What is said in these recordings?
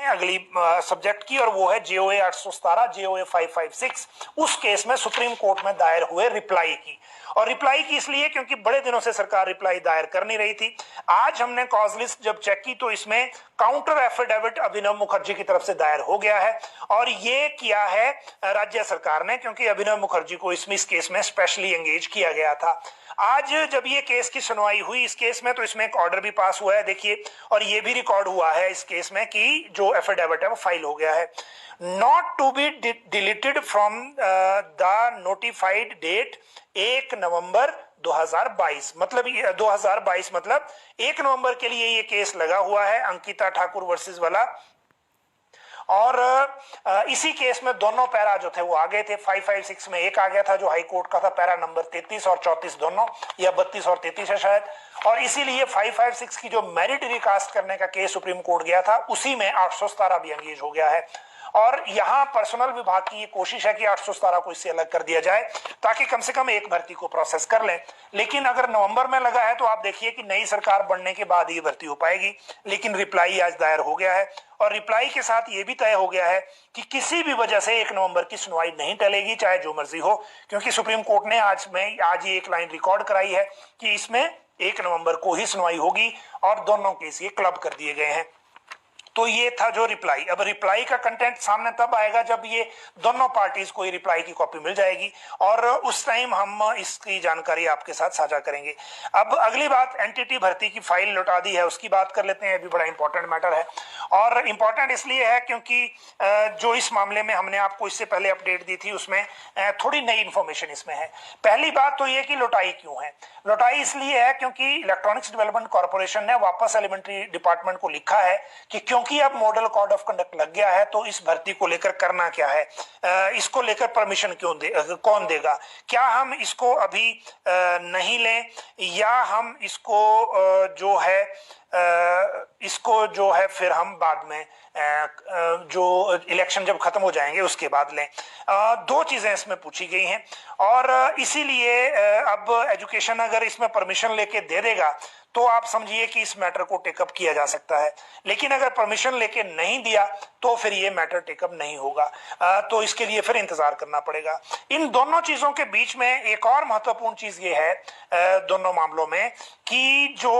अगली सब्जेक्ट की, और वो है जेओए 817 जेओए 556। उस केस में सुप्रीम कोर्ट में दायर हुए रिप्लाई की, और रिप्लाई की इसलिए क्योंकि बड़े दिनों से सरकार रिप्लाई दायर कर नहीं रही थी। आज हमने कॉज लिस्ट जब चेक की तो इसमें काउंटर एफिडेविट अभिनव मुखर्जी की तरफ से दायर हो गया है, और ये किया है राज्य सरकार ने, क्योंकि अभिनव मुखर्जी को इस केस में स्पेशली एंगेज किया गया था। आज जब ये केस की सुनवाई हुई इस केस में, तो इसमें एक ऑर्डर भी पास हुआ है, देखिए, और ये भी रिकॉर्ड हुआ है इस केस में कि जो एफिडेविट है वो फाइल हो गया है। Not to be deleted from the notified date 1 November 2022, मतलब 2022 मतलब 1 नवंबर के लिए ये केस लगा हुआ है, अंकिता ठाकुर वर्सेस वाला। और इसी केस में दोनों पैरा जो थे वो आ गए थे। 556 में एक आ गया था जो हाई कोर्ट का था, पैरा नंबर 33 और 34 दोनों, या 32 और 33 है शायद, और इसीलिए 556 की जो मेरिट रिकास्ट करने का केस सुप्रीम कोर्ट गया था उसी में 817 भी एंगेज हो गया है। और यहां पर्सनल विभाग की ये कोशिश है कि 817 को इससे अलग कर दिया जाए ताकि कम से कम एक भर्ती को प्रोसेस कर लें। लेकिन अगर नवंबर में लगा है तो आप देखिए कि नई सरकार बनने के बाद ये भर्ती हो पाएगी। लेकिन रिप्लाई आज दायर हो गया है, और रिप्लाई के साथ ये भी तय हो गया है कि किसी भी वजह से 1 नवंबर की सुनवाई नहीं टलेगी, चाहे जो मर्जी हो, क्योंकि सुप्रीम कोर्ट ने आज ये एक लाइन रिकॉर्ड कराई है कि इसमें 1 नवंबर को ही सुनवाई होगी, और दोनों केस ये क्लब कर दिए गए हैं। तो ये था जो रिप्लाई। अब रिप्लाई का कंटेंट सामने तब आएगा जब ये दोनों पार्टीज को रिप्लाई की कॉपी मिल जाएगी, और उस टाइम हम इसकी जानकारी आपके साथ साझा करेंगे। अब अगली बात, एनटीटी भर्ती की फाइल लौटा दी है, उसकी बात कर लेते हैं। अभी बड़ा इंपॉर्टेंट मैटर है, और इंपॉर्टेंट इसलिए है क्योंकि जो इस मामले में हमने आपको इससे पहले अपडेट दी थी उसमें थोड़ी नई इंफॉर्मेशन इसमें है। पहली बात तो ये कि लौटाई क्यों है। लौटाई इसलिए है क्योंकि इलेक्ट्रॉनिक्स डेवलपमेंट कॉर्पोरेशन ने वापस एलिमेंट्री डिपार्टमेंट को लिखा है कि क्योंकि अब मॉडल कोड ऑफ कंडक्ट लग गया है तो इस भर्ती को लेकर करना क्या है, इसको लेकर परमिशन कौन देगा, क्या हम इसको अभी नहीं लें, या हम इसको जो है फिर हम बाद में जो इलेक्शन जब खत्म हो जाएंगे उसके बाद लें। दो चीजें इसमें पूछी गई हैं, और इसीलिए अब एजुकेशन अगर इसमें परमिशन लेके दे देगा तो आप समझिए कि इस मैटर को टेकअप किया जा सकता है। लेकिन अगर परमिशन लेके नहीं दिया तो फिर ये मैटर टेकअप नहीं होगा, तो इसके लिए फिर इंतजार करना पड़ेगा। इन दोनों चीजों के बीच में एक और महत्वपूर्ण चीज ये है दोनों मामलों में कि जो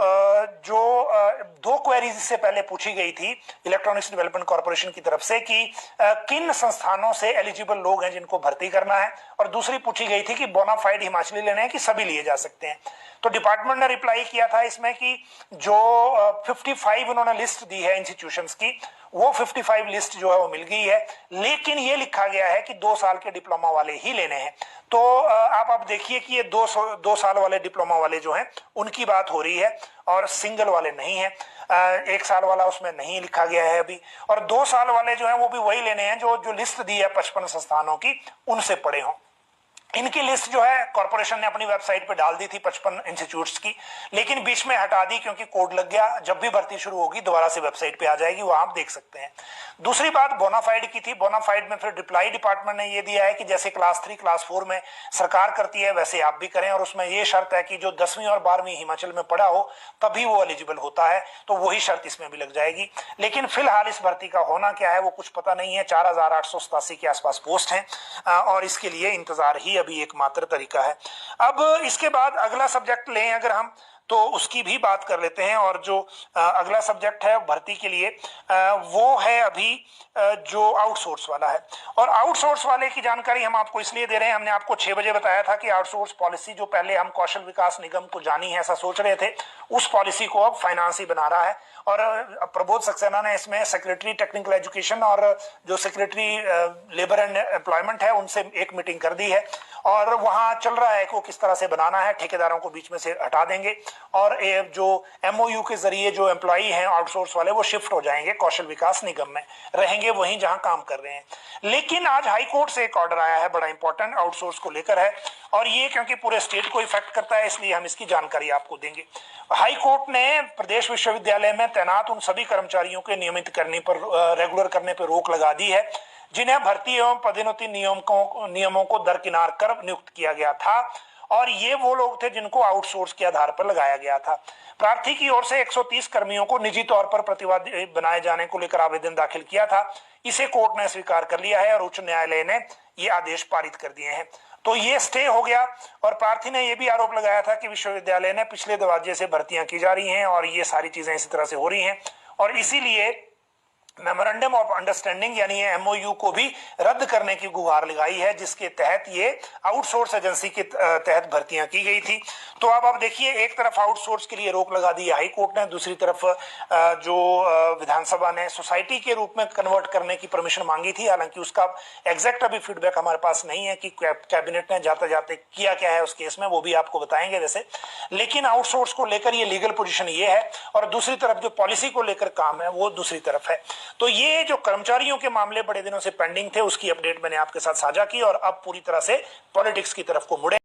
दो क्वेरीज इससे पहले पूछी गई थी इलेक्ट्रॉनिक्स डेवलपमेंट कॉर्पोरेशन की तरफ से कि किन संस्थानों से एलिजिबल लोग हैं जिनको भर्ती करना है, और दूसरी पूछी गई थी कि बोनाफाइड हिमाचली लेने हैं कि सभी लिए जा सकते हैं। तो डिपार्टमेंट ने रिप्लाई किया था इसमें कि जो 55 उन्होंने लिस्ट दी है इंस्टीट्यूशंस की, वो 55 लिस्ट जो है वो मिल गई है, लेकिन ये लिखा गया है कि 2 साल के डिप्लोमा वाले ही लेने हैं। तो आप अब देखिए कि ये 2 साल वाले डिप्लोमा वाले जो हैं उनकी बात हो रही है, और सिंगल वाले नहीं है। 1 साल वाला उसमें नहीं लिखा गया है अभी, और 2 साल वाले जो हैं वो भी वही लेने हैं जो लिस्ट दी है 55 संस्थानों की उनसे पढ़े हों। इनकी लिस्ट जो है कॉर्पोरेशन ने अपनी वेबसाइट पे डाल दी थी 55 इंस्टीट्यूट्स की, लेकिन बीच में हटा दी क्योंकि कोड लग गया। जब भी भर्ती शुरू होगी दोबारा से वेबसाइट पे आ जाएगी, वहां आप देख सकते हैं। दूसरी बात बोनाफाइड की थी। बोनाफाइड में फिर रिप्लाई डिपार्टमेंट ने ये दिया है कि जैसे क्लास 3 क्लास 4 में सरकार करती है वैसे आप भी करें, और उसमें ये शर्त है कि जो 10वीं और 12वीं हिमाचल में पढ़ा हो तभी वो एलिजिबल होता है, तो वही शर्त इसमें भी लग जाएगी। लेकिन फिलहाल इस भर्ती का होना क्या है वो कुछ पता नहीं है। 4887 के आसपास पोस्ट हैं, और इसके लिए इंतजार ही अभी एकमात्र तरीका है। अब इसके बाद अगला सब्जेक्ट लें अगर हम, तो उसकी भी बात कर लेते हैं। और जो अगला सब्जेक्ट है भर्ती के लिए वो है अभी जो आउटसोर्स वाला है। और आउटसोर्स वाले की जानकारी हम आपको इसलिए दे रहे हैं, हमने आपको 6 बजे बताया था कि आउटसोर्स पॉलिसी जो पहले हम कौशल विकास निगम को जानी है ऐसा सोच रहे थे, उस पॉलिसी को अब फाइनेंस ही बना रहा है। और प्रबोध सक्सेना ने इसमें सेक्रेटरी टेक्निकल एजुकेशन और जो सेक्रेटरी लेबर एंड एम्प्लॉयमेंट है उनसे एक मीटिंग कर दी है, और वहां चल रहा है कि किस तरह से बनाना है। ठेकेदारों को बीच में से हटा देंगे, और जो एमओयू के जरिए जो एम्प्लॉई हैं आउटसोर्स वाले वो शिफ्ट हो जाएंगे कौशल विकास निगम में, रहेंगे वहीं जहां काम कर रहे हैं। लेकिन आज हाई कोर्ट से एक ऑर्डर आया है बड़ा इंपॉर्टेंट आउटसोर्स को लेकर है, और ये क्योंकि पूरे स्टेट को इफेक्ट करता है इसलिए हम इसकी जानकारी आपको देंगे। हाई कोर्ट ने प्रदेश विश्वविद्यालय में तैनात उन सभी कर्मचारियों के नियमित करने पर रेगुलर करने पर रोक लगा दी है जिन्हें भर्ती एवं पदोन्नति नियमों को दरकिनार कर नियुक्त किया गया था, और ये वो लोग थे जिनको आउटसोर्स के आधार पर लगाया गया था। प्रार्थी की ओर से 130 कर्मियों को निजी तौर पर प्रतिवादी बनाए जाने को लेकर आवेदन दाखिल किया था। इसे कोर्ट ने स्वीकार कर लिया है और उच्च न्यायालय ने ये आदेश पारित कर दिए हैं। तो ये स्टे हो गया। और प्रार्थी ने यह भी आरोप लगाया था कि विश्वविद्यालय ने पिछले दरवाजे से भर्तियां की जा रही हैं और ये सारी चीजें इसी तरह से हो रही हैं, और इसीलिए मेमोरेंडम ऑफ अंडरस्टैंडिंग यानी एमओयू को भी रद्द करने की गुहार लगाई है, जिसके तहत ये आउटसोर्स एजेंसी के तहत भर्तियां की गई थी। तो अब देखिए, एक तरफ आउटसोर्स के लिए रोक लगा दी हाई कोर्ट ने, दूसरी तरफ जो विधानसभा ने सोसाइटी के रूप में कन्वर्ट करने की परमिशन मांगी थी। हालांकि उसका एग्जैक्ट अभी फीडबैक हमारे पास नहीं है कि कैबिनेट ने जाते जाते किया क्या है उस केस में, वो भी आपको बताएंगे वैसे। लेकिन आउटसोर्स को लेकर ये लीगल पोजीशन ये है, और दूसरी तरफ जो पॉलिसी को लेकर काम है वो दूसरी तरफ है। तो ये जो कर्मचारियों के मामले बड़े दिनों से पेंडिंग थे, उसकी अपडेट मैंने आपके साथ साझा की, और अब पूरी तरह से पॉलिटिक्स की तरफ को मुड़े।